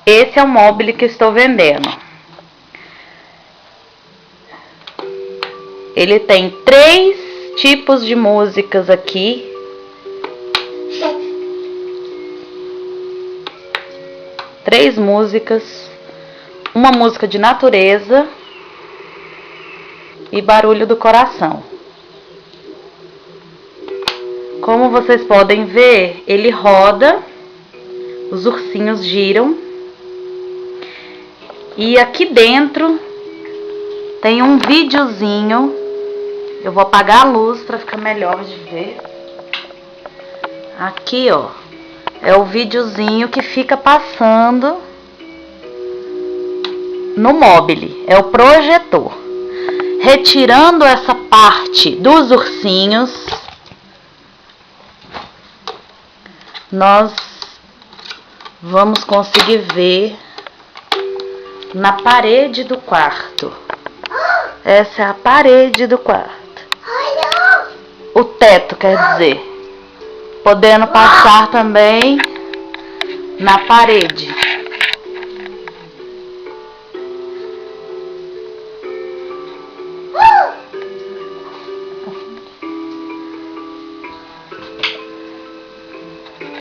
Esse é o mobile que eu estou vendendo. Ele tem 3 tipos de músicas aqui. Três músicas. Uma música de natureza e barulho do coração. Como vocês podem ver, ele roda, os ursinhos giram. E aqui dentro tem um videozinho. Eu vou apagar a luz para ficar melhor de ver. Aqui, ó, é o videozinho que fica passando no mobile. É o projetor. Retirando essa parte dos ursinhos, nós vamos conseguir ver na parede do quarto. Essa é a parede do quarto. O teto, quer dizer. Podendo passar também na parede.